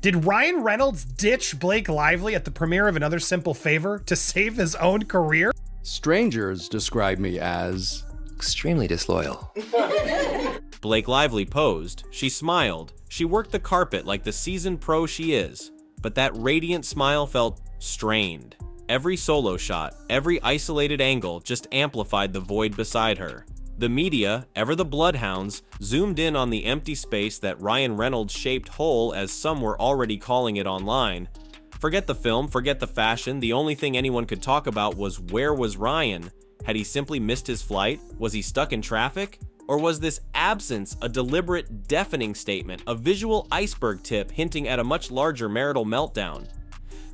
Did Ryan Reynolds ditch Blake Lively at the premiere of Another Simple Favor to save his own career? Strangers describe me as extremely disloyal. Blake Lively posed, she smiled, she worked the carpet like the seasoned pro she is, but that radiant smile felt strained. Every solo shot, every isolated angle just amplified the void beside her. The media, ever the bloodhounds, zoomed in on the empty space that Ryan Reynolds shaped whole, as some were already calling it online. Forget the film, forget the fashion, the only thing anyone could talk about was where was Ryan? Had he simply missed his flight? Was he stuck in traffic? Or was this absence a deliberate, deafening statement, a visual iceberg tip hinting at a much larger marital meltdown?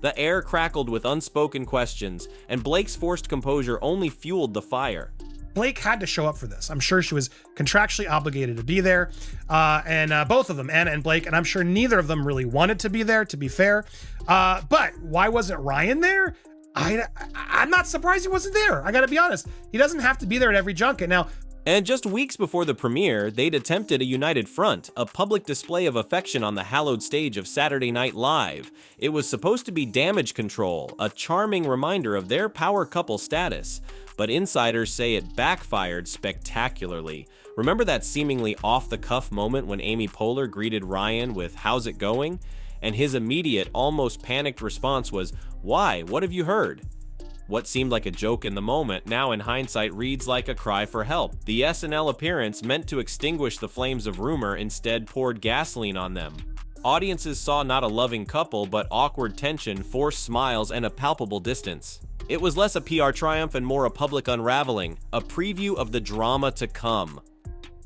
The air crackled with unspoken questions, and Blake's forced composure only fueled the fire. Blake had to show up for this. I'm sure she was contractually obligated to be there. And both of them, Anna and Blake, and I'm sure neither of them really wanted to be there, to be fair. But why wasn't Ryan there? I'm not surprised he wasn't there. I gotta be honest. He doesn't have to be there at every junket. Now, and just weeks before the premiere, they'd attempted a united front, a public display of affection on the hallowed stage of Saturday Night Live. It was supposed to be damage control, a charming reminder of their power couple status. But insiders say it backfired spectacularly. Remember that seemingly off-the-cuff moment when Amy Poehler greeted Ryan with "How's it going?" And his immediate, almost panicked response was, "Why? What have you heard?" What seemed like a joke in the moment now in hindsight reads like a cry for help. The SNL appearance, meant to extinguish the flames of rumor, instead poured gasoline on them. Audiences saw not a loving couple, but awkward tension, forced smiles, and a palpable distance. It was less a PR triumph and more a public unraveling, a preview of the drama to come.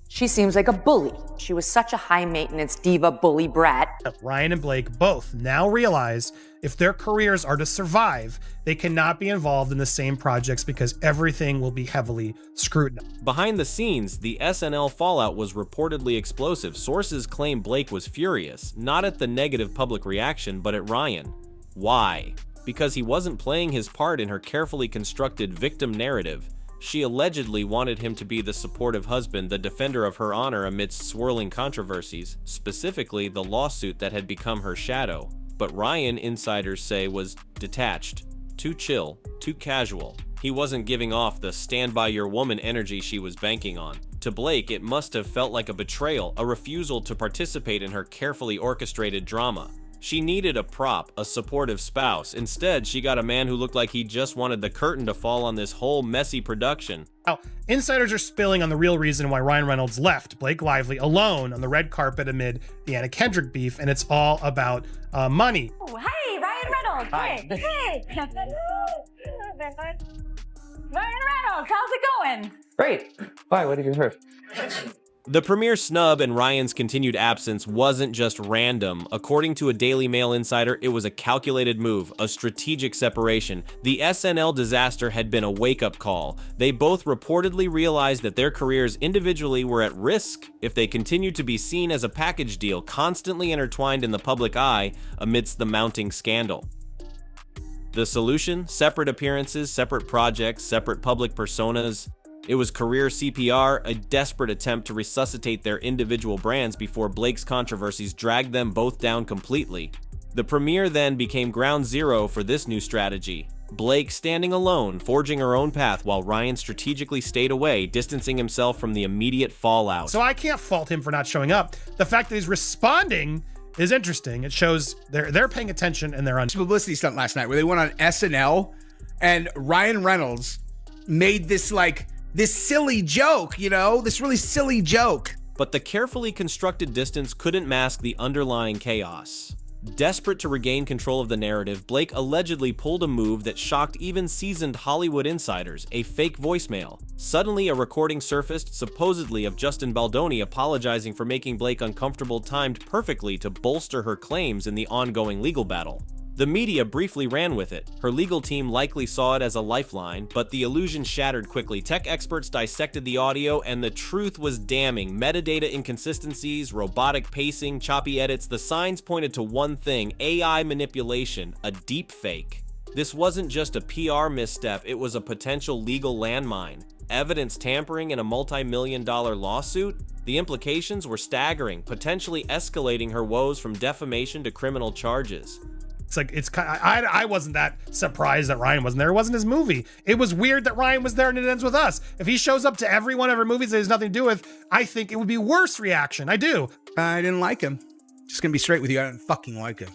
She seems like a bully. She was such a high-maintenance diva bully brat. Ryan and Blake both now realize if their careers are to survive, they cannot be involved in the same projects because everything will be heavily scrutinized. Behind the scenes, the SNL fallout was reportedly explosive. Sources claim Blake was furious, not at the negative public reaction, but at Ryan. Why? Because he wasn't playing his part in her carefully constructed victim narrative. She allegedly wanted him to be the supportive husband, the defender of her honor amidst swirling controversies, specifically the lawsuit that had become her shadow. But Ryan, insiders say, was detached, too chill, too casual. He wasn't giving off the stand-by-your-woman energy she was banking on. To Blake, it must have felt like a betrayal, a refusal to participate in her carefully orchestrated drama. She needed a prop, a supportive spouse. Instead, she got a man who looked like he just wanted the curtain to fall on this whole messy production. Now, insiders are spilling on the real reason why Ryan Reynolds left Blake Lively alone on the red carpet amid the Anna Kendrick beef, and it's all about money. Oh, hey, Ryan Reynolds. Hi. Hey. Ryan Reynolds, how's it going? Great. Why? What have you heard? The premiere snub and Ryan's continued absence wasn't just random. According to a Daily Mail insider, it was a calculated move, a strategic separation. The SNL disaster had been a wake-up call. They both reportedly realized that their careers individually were at risk if they continued to be seen as a package deal, constantly intertwined in the public eye amidst the mounting scandal. The solution? Separate appearances, separate projects, separate public personas. It was career CPR, a desperate attempt to resuscitate their individual brands before Blake's controversies dragged them both down completely. The premiere then became ground zero for this new strategy. Blake standing alone, forging her own path, while Ryan strategically stayed away, distancing himself from the immediate fallout. So I can't fault him for not showing up. The fact that he's responding is interesting. It shows they're paying attention and they're on. Publicity stunt last night where they went on SNL and Ryan Reynolds made this silly joke, this really silly joke. But the carefully constructed distance couldn't mask the underlying chaos. Desperate to regain control of the narrative, Blake allegedly pulled a move that shocked even seasoned Hollywood insiders, a fake voicemail. Suddenly, a recording surfaced, supposedly of Justin Baldoni apologizing for making Blake uncomfortable, timed perfectly to bolster her claims in the ongoing legal battle. The media briefly ran with it. Her legal team likely saw it as a lifeline, but the illusion shattered quickly. Tech experts dissected the audio, and the truth was damning. Metadata inconsistencies, robotic pacing, choppy edits. The signs pointed to one thing: AI manipulation, a deep fake. This wasn't just a PR misstep, it was a potential legal landmine. evidence tampering in a multi-million-dollar lawsuit? The implications were staggering, potentially escalating her woes from defamation to criminal charges. I wasn't that surprised that Ryan wasn't there. It wasn't his movie. It was weird that Ryan was there and it ends with us. If he shows up to every one of our movies that has nothing to do with, I think it would be worse reaction. I do. I didn't like him. Just gonna be straight with you. I didn't fucking like him.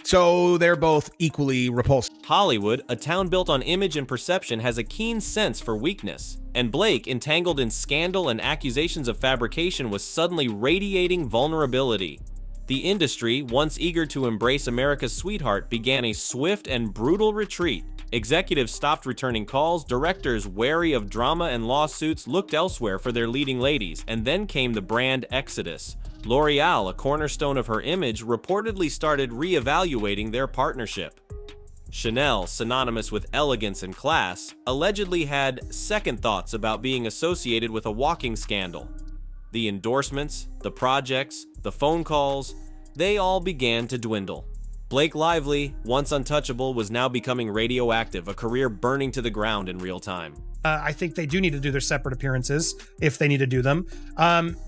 So they're both equally repulsive. Hollywood, a town built on image and perception, has a keen sense for weakness. And Blake, entangled in scandal and accusations of fabrication, was suddenly radiating vulnerability. The industry, once eager to embrace America's sweetheart, began a swift and brutal retreat. Executives stopped returning calls, directors, wary of drama and lawsuits, looked elsewhere for their leading ladies, and then came the brand exodus. L'Oreal, a cornerstone of her image, reportedly started re-evaluating their partnership. Chanel, synonymous with elegance and class, allegedly had second thoughts about being associated with a walking scandal. The endorsements, the projects, the phone calls, they all began to dwindle. Blake Lively, once untouchable, was now becoming radioactive, a career burning to the ground in real time. I think they do need to do their separate appearances if they need to do them.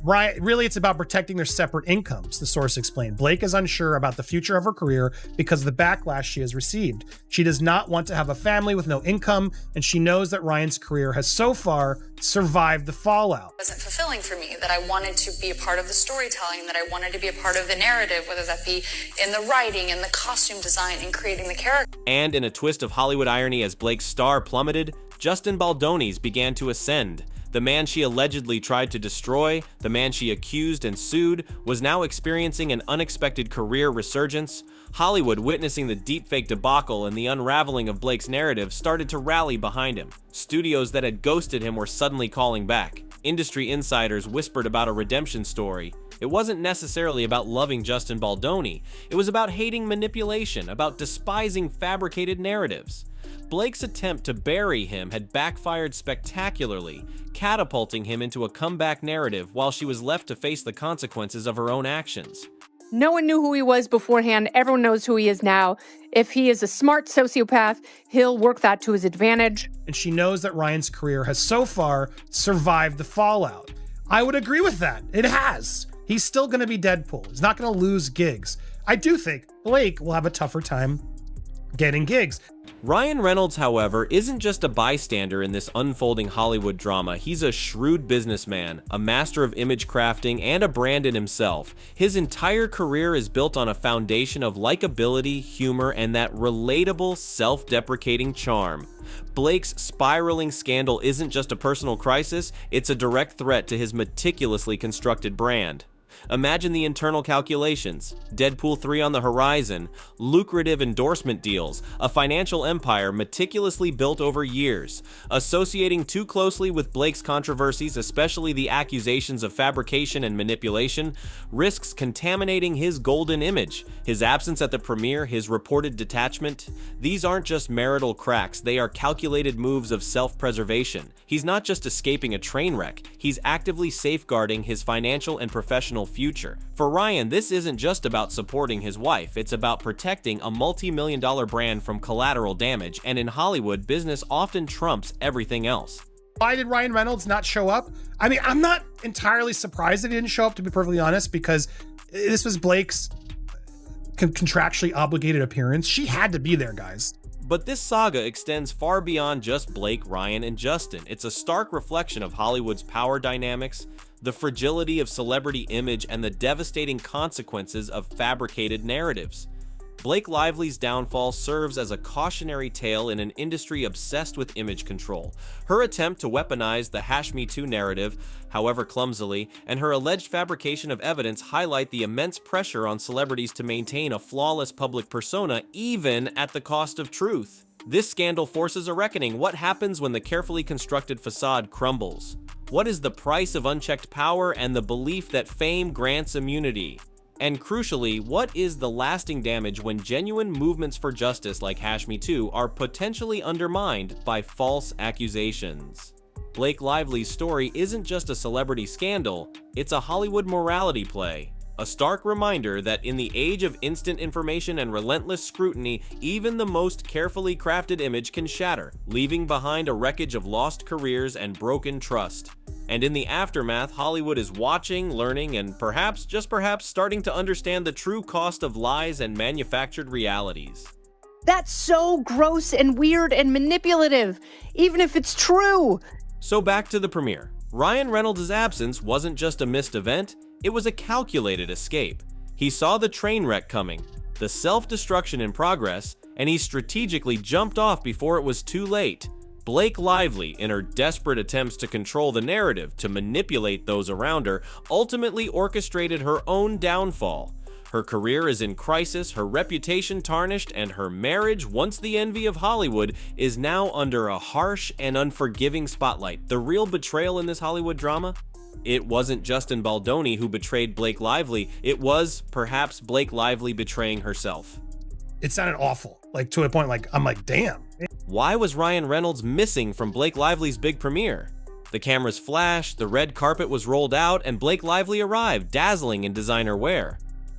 Really, it's about protecting their separate incomes, the source explained. Blake is unsure about the future of her career because of the backlash she has received. She does not want to have a family with no income, and she knows that Ryan's career has so far survived the fallout. It wasn't fulfilling for me, that I wanted to be a part of the storytelling, that I wanted to be a part of the narrative, whether that be in the writing, in the costume design, in creating the character. And in a twist of Hollywood irony, as Blake's star plummeted, Justin Baldoni's began to ascend. The man she allegedly tried to destroy, the man she accused and sued, was now experiencing an unexpected career resurgence. Hollywood, witnessing the deepfake debacle and the unraveling of Blake's narrative, started to rally behind him. Studios that had ghosted him were suddenly calling back. Industry insiders whispered about a redemption story. It wasn't necessarily about loving Justin Baldoni. It was about hating manipulation, about despising fabricated narratives. Blake's attempt to bury him had backfired spectacularly, catapulting him into a comeback narrative while she was left to face the consequences of her own actions. No one knew who he was beforehand. Everyone knows who he is now. If he is a smart sociopath, he'll work that to his advantage. And she knows that Ryan's career has so far survived the fallout. I would agree with that. It has. He's still going to be Deadpool. He's not going to lose gigs. I do think Blake will have a tougher time getting gigs. Ryan Reynolds, however, isn't just a bystander in this unfolding Hollywood drama. He's a shrewd businessman, a master of image crafting, and a brand in himself. His entire career is built on a foundation of likability, humor, and that relatable, self-deprecating charm. Blake's spiraling scandal isn't just a personal crisis, it's a direct threat to his meticulously constructed brand. Imagine the internal calculations: Deadpool 3 on the horizon, lucrative endorsement deals, a financial empire meticulously built over years. Associating too closely with Blake's controversies, especially the accusations of fabrication and manipulation, risks contaminating his golden image. His absence at the premiere, his reported detachment, these aren't just marital cracks, they are calculated moves of self-preservation. He's not just escaping a train wreck, he's actively safeguarding his financial and professional future. For Ryan, this isn't just about supporting his wife, it's about protecting a multi-million-dollar brand from collateral damage, and in Hollywood, business often trumps everything else. Why did Ryan Reynolds not show up? I mean, I'm not entirely surprised that he didn't show up, to be perfectly honest, because this was Blake's contractually obligated appearance. She had to be there, guys. But this saga extends far beyond just Blake, Ryan, and Justin. It's a stark reflection of Hollywood's power dynamics, the fragility of celebrity image, and the devastating consequences of fabricated narratives. Blake Lively's downfall serves as a cautionary tale in an industry obsessed with image control. Her attempt to weaponize the #MeToo narrative, however clumsily, and her alleged fabrication of evidence highlight the immense pressure on celebrities to maintain a flawless public persona, even at the cost of truth. This scandal forces a reckoning. What happens when the carefully constructed facade crumbles? What is the price of unchecked power and the belief that fame grants immunity? And crucially, what is the lasting damage when genuine movements for justice like #MeToo are potentially undermined by false accusations? Blake Lively's story isn't just a celebrity scandal, it's a Hollywood morality play. A stark reminder that in the age of instant information and relentless scrutiny, even the most carefully crafted image can shatter, leaving behind a wreckage of lost careers and broken trust. And in the aftermath, Hollywood is watching, learning, and perhaps, just perhaps, starting to understand the true cost of lies and manufactured realities. That's so gross and weird and manipulative, even if it's true. So back to the premiere. Ryan Reynolds' absence wasn't just a missed event, it was a calculated escape. He saw the train wreck coming, the self-destruction in progress, and he strategically jumped off before it was too late. Blake Lively, in her desperate attempts to control the narrative, to manipulate those around her, ultimately orchestrated her own downfall. Her career is in crisis, her reputation tarnished, and her marriage, once the envy of Hollywood, is now under a harsh and unforgiving spotlight. The real betrayal in this Hollywood drama? It wasn't Justin Baldoni who betrayed Blake Lively, it was, perhaps, Blake Lively betraying herself. It sounded awful, like to a point like, I'm like, damn. Why was Ryan Reynolds missing from Blake Lively's big premiere? The cameras flashed, the red carpet was rolled out, and Blake Lively arrived, dazzling in designer wear.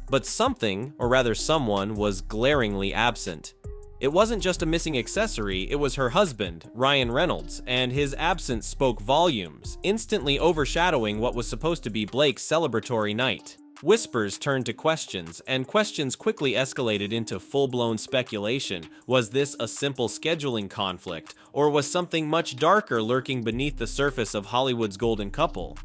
But something, or rather someone, was glaringly absent. It wasn't just a missing accessory, it was her husband, Ryan Reynolds, and his absence spoke volumes, instantly overshadowing what was supposed to be Blake's celebratory night. Whispers turned to questions, and questions quickly escalated into full-blown speculation. Was this a simple scheduling conflict, or was something much darker lurking beneath the surface of Hollywood's golden couple?